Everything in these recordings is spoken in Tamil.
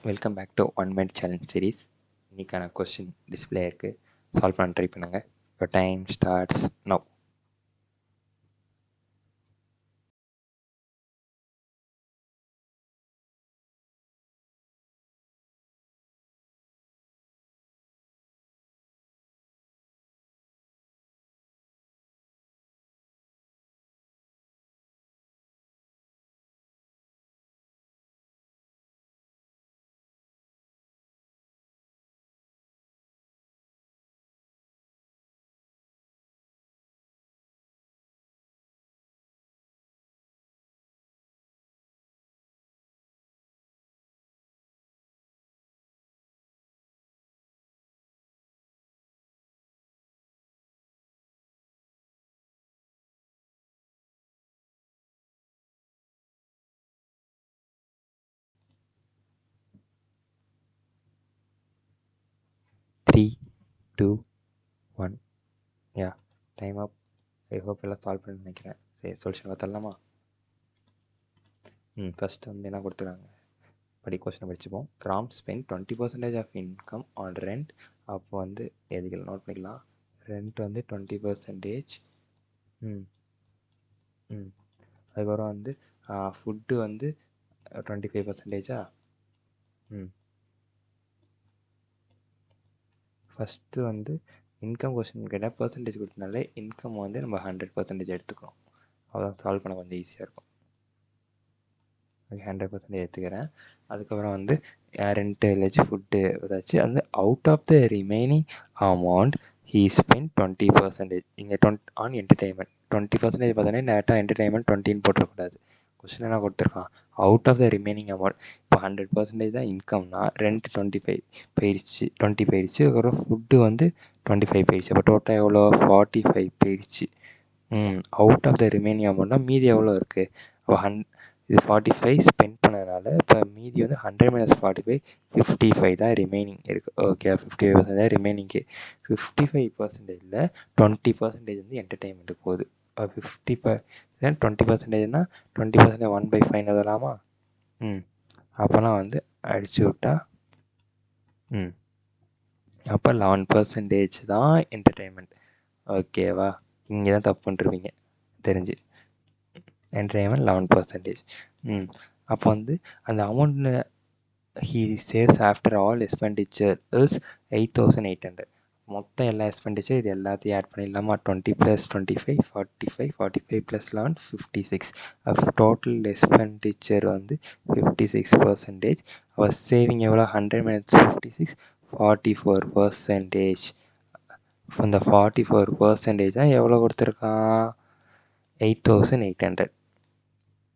Welcome back to 1 minute challenge series. இன்னைக்கான கொஸ்டின் டிஸ்பிளே இருக்கு, சால்வ் பண்ண ட்ரை பண்ணுங்க. Your time starts now. Three 2 1 yeah time up. I hope எல்லாம் சால்வ் பண்ணி நினைக்கிறேன். சரி, சொல்யூஷன் பார்த்தலாமா? ஃபர்ஸ்ட் வந்து என்ன கொடுத்துருக்காங்க, கொஸ்டின் படிச்சுப்போம். Ram spend 20% of income on rent. அப்போ வந்து எதுக்கு நோட் பண்ணிக்கலாம். ரெண்ட் வந்து 20%. ம் ம் அதுக்கப்புறம் வந்து ஃபுட்டு வந்து 25%. ம் ஃபஸ்ட்டு வந்து இன்கம் கொஸ்டின் கேட்டால் பர்சன்டேஜ் கொடுத்தனால இன்கம் வந்து நம்ம 100% எடுத்துக்கிறோம். அதான் சால்வ் பண்ண கொஞ்சம் ஈஸியாக இருக்கும். ஓகே, 100% எடுத்துக்கிறேன். அதுக்கப்புறம் வந்து ரெண்ட்டு ஏதாச்சும் ஃபுட்டு ஏதாச்சும் வந்து out of the remaining amount he spend 20%. இங்கே ஆன் என்டர்டைன்மெண்ட் 20% பார்த்தோன்னே டேரெக்டாக என்டர்டைன்மெண்ட் 20ன்னு போட்டுறக்கூடாது. கொஸ்டின் என்ன கொடுத்துருக்கான், out of the remaining amount. இப்போ 100% தான் இன்கம்னா ரெண்ட் 20 போயிடுச்சு. அதுக்கப்புறம் ஃபுட்டு வந்து 25 போயிடுச்சு. அப்போ டோட்டல் எவ்வளோ, 45 போயிடுச்சு. அவுட் ஆஃப் த ரிமைனிங் அமௌண்ட்னா மீதி எவ்வளோ இருக்குது. அப்போ இது 45 ஸ்பெண்ட் பண்ணதுனால இப்போ மீதி வந்து 100 - 45 55 தான் ரிமைனிங் இருக்குது. ஓகே, 55% தான் ரிமைனிங்கு. 55%ல் 20% வந்து என்டர்டெயின்மெண்ட்டுக்கு போகுது. 55 20%னா 20% 1/5 எழுதலாமா? அப்போலாம் வந்து அடிச்சு விட்டா அப்போ 11% தான் என்டர்டெயின்மெண்ட். ஓகேவா? இங்கே தான் தப்பு பண்ணிருவீங்க தெரிஞ்சு. என்டர்டெயின்மெண்ட் 11%. அப்போ வந்து அந்த amount he saves after all expenditure is 8,800. மொத்தம் எல்லா எக்ஸ்பெண்டிச்சர் இது எல்லாத்தையும் ஆட் பண்ணிடலாமா? 20 + 25 45 45 + 11 56. அப்போ டோட்டல் எக்ஸ்பெண்டிச்சர் வந்து 56%. அவர் சேவிங் எவ்வளோ, 100 - 56 44%. இந்த 44% தான் எவ்வளோ கொடுத்துருக்கான், 8,800.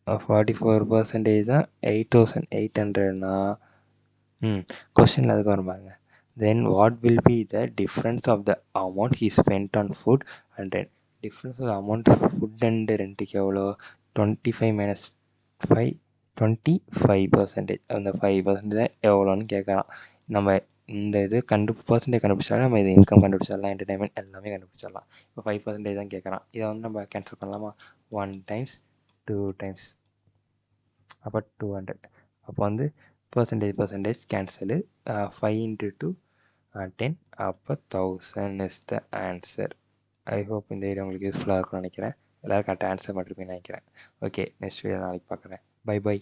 44% தான் 8,800னா கொஸ்டினில் அதுக்கு வரும் பாருங்க. Then what will be the difference of the amount he spend on food and rent. Difference of the amount food and ரெண்ட்டுக்கு எவ்வளோ, 25 - 5 25%. அந்த 5% தான் எவ்வளோன்னு கேட்குறான். நம்ம இந்த இது பர்சன்டேஜ் கண்டுபிடிச்சாலும் நம்ம இது இன்கம் கண்டுபிடிச்சிடலாம், என்டர்டைன்மெண்ட் எல்லாமே கண்டுபிடிச்சிடலாம். இப்போ 5% தான் கேட்குறான். இதை வந்து நம்ம கேன்சல் பண்ணலாமா? 1 டைம்ஸ் 2 டைம்ஸ் அப்போ 200. அப்போ வந்து பர்சன்டேஜ் கேன்சலு. 5 × 2 10. அப்போ 1000 is the answer. I hope இந்த வீடியோ உங்களுக்கு யூஸ்ஃபுல்லாக இருக்கும்னு நினைக்கிறேன். எல்லோரும் கரெக்டாக ஆன்சர் பண்ணிருப்பீங்கன்னு நினைக்கிறேன். ஓகே, நெக்ஸ்ட் வீடியோ நாளைக்கு பார்க்குறேன். பை.